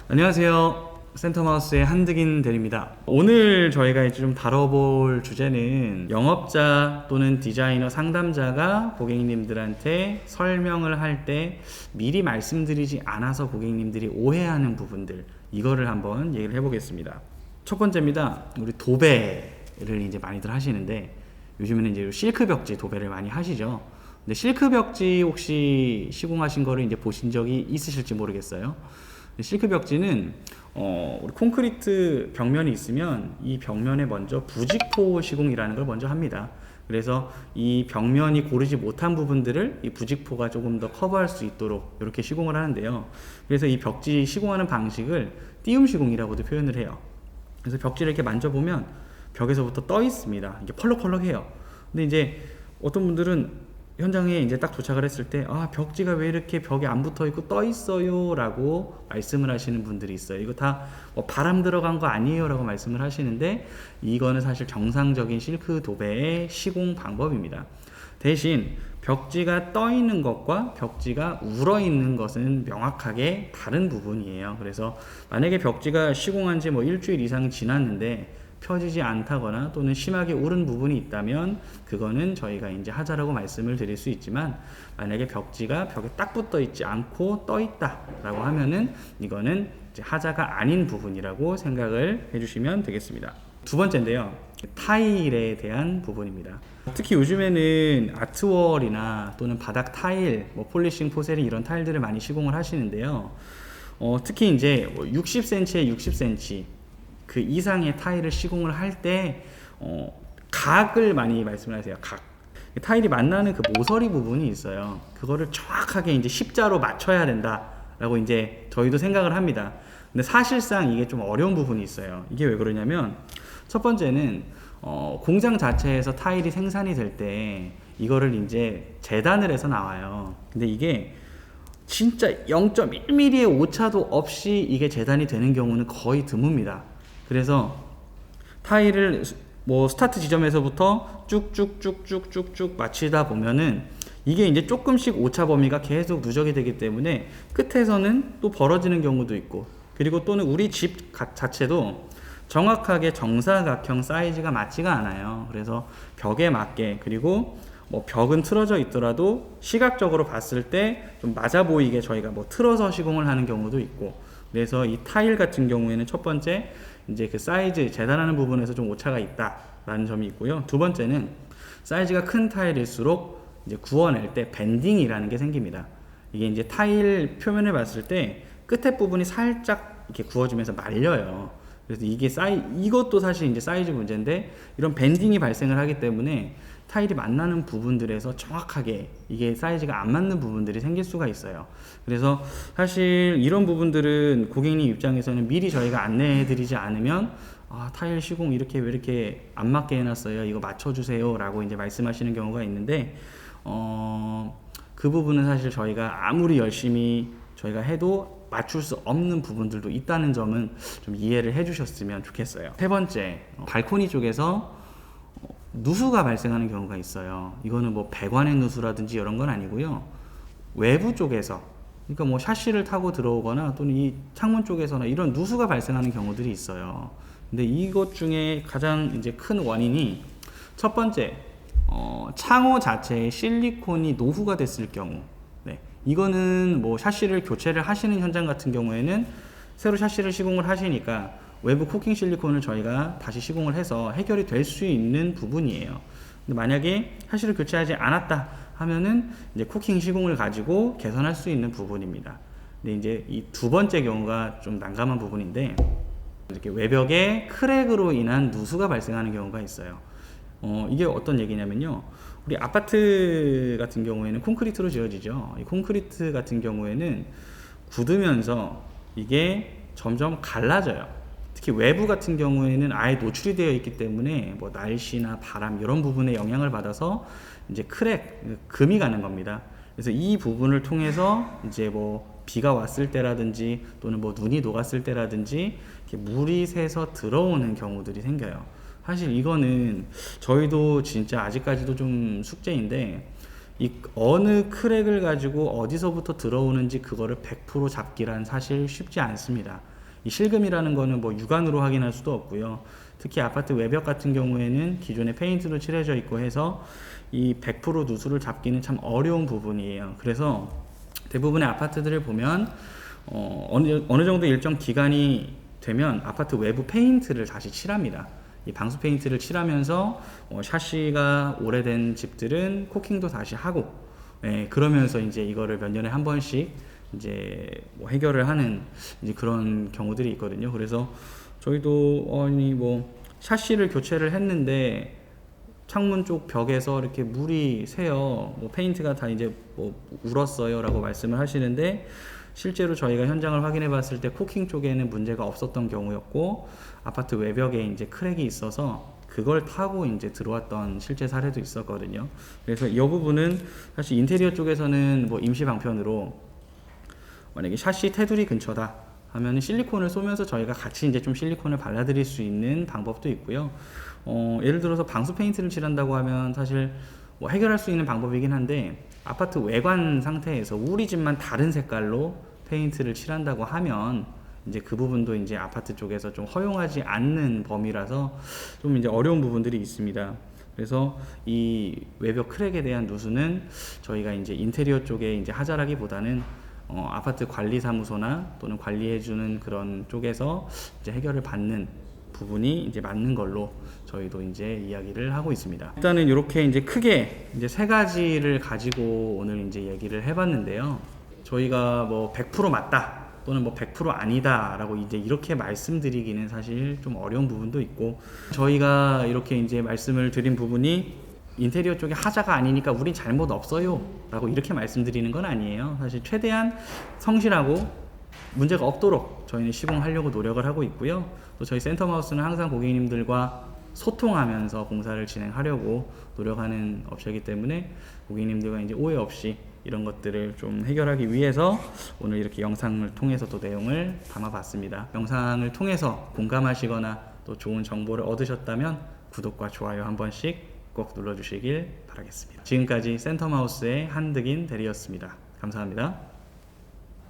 안녕하세요. 센터마우스의 한득인 대리입니다. 오늘 저희가 이제 좀 다뤄볼 주제는 영업자 또는 디자이너 상담자가 고객님들한테 설명을 할 때 미리 말씀드리지 않아서 고객님들이 오해하는 부분들, 이거를 한번 얘기를 해보겠습니다. 첫 번째입니다. 우리 도배를 이제 많이들 하시는데 요즘에는 이제 실크 벽지 도배를 많이 하시죠. 근데 실크 벽지 혹시 시공하신 거를 이제 보신 적이 있으실지 모르겠어요. 실크 벽지는 우리 콘크리트 벽면이 있으면 이 벽면에 먼저 부직포 시공이라는 걸 먼저 합니다. 그래서 이 벽면이 고르지 못한 부분들을 이 부직포가 조금 더 커버할 수 있도록 이렇게 시공을 하는데요. 그래서 이 벽지 시공하는 방식을 띄움 시공이라고도 표현을 해요. 그래서 벽지를 이렇게 만져보면 벽에서부터 떠 있습니다. 이게 펄럭펄럭해요. 근데 이제 어떤 분들은 현장에 이제 딱 도착을 했을 때, 벽지가 왜 이렇게 벽에 안 붙어 있고 떠 있어요? 라고 말씀을 하시는 분들이 있어요. 이거 다 뭐 바람 들어간 거 아니에요? 라고 말씀을 하시는데, 이거는 사실 정상적인 실크 도배의 시공 방법입니다. 대신 벽지가 떠 있는 것과 벽지가 울어 있는 것은 명확하게 다른 부분이에요. 그래서 만약에 벽지가 시공한 지 뭐 일주일 이상 지났는데 펴지지 않다거나 또는 심하게 오른 부분이 있다면 그거는 저희가 이제 하자라고 말씀을 드릴 수 있지만, 만약에 벽지가 벽에 딱 붙어 있지 않고 떠 있다 라고 하면은 이거는 이제 하자가 아닌 부분이라고 생각을 해주시면 되겠습니다. 두 번째인데요, 타일에 대한 부분입니다. 특히 요즘에는 아트월이나 또는 바닥 타일, 뭐 폴리싱, 포세린 이런 타일들을 많이 시공을 하시는데요. 특히 이제 60cm에 60cm 그 이상의 타일을 시공을 할 때 각을 많이 말씀을 하세요. 각. 타일이 만나는 그 모서리 부분이 있어요. 그거를 정확하게 이제 십자로 맞춰야 된다라고 이제 저희도 생각을 합니다. 근데 사실상 이게 좀 어려운 부분이 있어요. 이게 왜 그러냐면, 첫 번째는 공장 자체에서 타일이 생산이 될 때 이거를 이제 재단을 해서 나와요. 근데 이게 진짜 0.1mm의 오차도 없이 이게 재단이 되는 경우는 거의 드뭅니다. 그래서 타일을 뭐 스타트 지점에서부터 쭉쭉쭉쭉쭉쭉 마치다 보면은 이게 이제 조금씩 오차 범위가 계속 누적이 되기 때문에 끝에서는 또 벌어지는 경우도 있고, 그리고 또는 우리 집 자체도 정확하게 정사각형 사이즈가 맞지가 않아요. 그래서 벽에 맞게, 그리고 뭐 벽은 틀어져 있더라도 시각적으로 봤을 때 좀 맞아 보이게 저희가 뭐 틀어서 시공을 하는 경우도 있고, 그래서 이 타일 같은 경우에는 첫 번째 이제 그 사이즈 재단하는 부분에서 좀 오차가 있다라는 점이 있고요. 두 번째는 사이즈가 큰 타일일수록 이제 구워낼 때 밴딩이라는 게 생깁니다. 이게 이제 타일 표면을 봤을 때 끝에 부분이 살짝 이렇게 구워지면서 말려요. 그래서 이게 이것도 사실 이제 사이즈 문제인데, 이런 밴딩이 발생을 하기 때문에 타일이 만나는 부분들에서 정확하게 이게 사이즈가 안 맞는 부분들이 생길 수가 있어요. 그래서 사실 이런 부분들은 고객님 입장에서는 미리 저희가 안내해 드리지 않으면 타일 시공 이렇게 왜 이렇게 안 맞게 해놨어요, 이거 맞춰주세요 라고 이제 말씀하시는 경우가 있는데, 그 부분은 사실 저희가 아무리 열심히 저희가 해도 맞출 수 없는 부분들도 있다는 점은 좀 이해를 해주셨으면 좋겠어요. 세 번째, 발코니 쪽에서 누수가 발생하는 경우가 있어요. 이거는 뭐 배관의 누수라든지 이런 건 아니고요. 외부 쪽에서, 그러니까 뭐 샤시를 타고 들어오거나 또는 이 창문 쪽에서나 이런 누수가 발생하는 경우들이 있어요. 근데 이것 중에 가장 이제 큰 원인이, 첫 번째, 창호 자체에 실리콘이 노후가 됐을 경우, 이거는 뭐 샤시를 교체를 하시는 현장 같은 경우에는 새로 샤시를 시공을 하시니까 외부 코킹 실리콘을 저희가 다시 시공을 해서 해결이 될 수 있는 부분이에요. 근데 만약에 샤시를 교체하지 않았다 하면은 이제 코킹 시공을 가지고 개선할 수 있는 부분입니다. 근데 이제 이 두 번째 경우가 좀 난감한 부분인데, 이렇게 외벽에 크랙으로 인한 누수가 발생하는 경우가 있어요. 이게 어떤 얘기냐면요, 우리 아파트 같은 경우에는 콘크리트로 지어지죠. 이 콘크리트 같은 경우에는 굳으면서 이게 점점 갈라져요. 특히 외부 같은 경우에는 아예 노출이 되어 있기 때문에 뭐 날씨나 바람 이런 부분에 영향을 받아서 이제 크랙, 금이 가는 겁니다. 그래서 이 부분을 통해서 이제 뭐 비가 왔을 때라든지 또는 뭐 눈이 녹았을 때라든지 이렇게 물이 새서 들어오는 경우들이 생겨요. 사실 이거는 저희도 진짜 아직까지도 좀 숙제인데, 이 어느 크랙을 가지고 어디서부터 들어오는지 그거를 100% 잡기란 사실 쉽지 않습니다. 이 실금이라는 거는 뭐 육안으로 확인할 수도 없고요. 특히 아파트 외벽 같은 경우에는 기존에 페인트로 칠해져 있고 해서 이 100% 누수를 잡기는 참 어려운 부분이에요. 그래서 대부분의 아파트들을 보면 어느 정도 일정 기간이 되면 아파트 외부 페인트를 다시 칠합니다. 이 방수 페인트를 칠하면서 샤시가 오래된 집들은 코킹도 다시 하고, 그러면서 이제 이거를 몇 년에 한 번씩 이제 뭐 해결을 하는 이제 그런 경우들이 있거든요. 그래서 저희도 뭐 샤시를 교체를 했는데 창문 쪽 벽에서 이렇게 물이 새요. 뭐 페인트가 다 이제 뭐 울었어요라고 말씀을 하시는데, 실제로 저희가 현장을 확인해 봤을 때 코킹 쪽에는 문제가 없었던 경우였고, 아파트 외벽에 이제 크랙이 있어서 그걸 타고 이제 들어왔던 실제 사례도 있었거든요. 그래서 이 부분은 사실 인테리어 쪽에서는 뭐 임시 방편으로 만약에 샤시 테두리 근처다 하면 실리콘을 쏘면서 저희가 같이 이제 좀 실리콘을 발라드릴 수 있는 방법도 있고요. 예를 들어서 방수 페인트를 칠한다고 하면 사실 뭐 해결할 수 있는 방법이긴 한데, 아파트 외관 상태에서 우리 집만 다른 색깔로 페인트를 칠한다고 하면 이제 그 부분도 이제 아파트 쪽에서 좀 허용하지 않는 범위라서 좀 이제 어려운 부분들이 있습니다. 그래서 이 외벽 크랙에 대한 누수는 저희가 이제 인테리어 쪽에 이제 하자라기보다는 아파트 관리사무소나 또는 관리해주는 그런 쪽에서 이제 해결을 받는 부분이 이제 맞는 걸로 저희도 이제 이야기를 하고 있습니다. 일단은 이렇게 이제 크게 이제 세 가지를 가지고 오늘 이제 얘기를 해봤는데요. 저희가 뭐 100% 맞다 또는 뭐 100% 아니다 라고 이제 이렇게 말씀드리기는 사실 좀 어려운 부분도 있고, 저희가 이렇게 이제 말씀을 드린 부분이 인테리어 쪽에 하자가 아니니까 우린 잘못 없어요 라고 이렇게 말씀드리는 건 아니에요. 사실 최대한 성실하고 문제가 없도록 저희는 시공하려고 노력을 하고 있고요. 또 저희 센터마우스는 항상 고객님들과 소통하면서 공사를 진행하려고 노력하는 업체이기 때문에 고객님들과 이제 오해 없이 이런 것들을 좀 해결하기 위해서 오늘 이렇게 영상을 통해서 또 내용을 담아봤습니다. 영상을 통해서 공감하시거나 또 좋은 정보를 얻으셨다면 구독과 좋아요 한 번씩 꼭 눌러주시길 바라겠습니다. 지금까지 센터마우스의 한득인 대리였습니다. 감사합니다.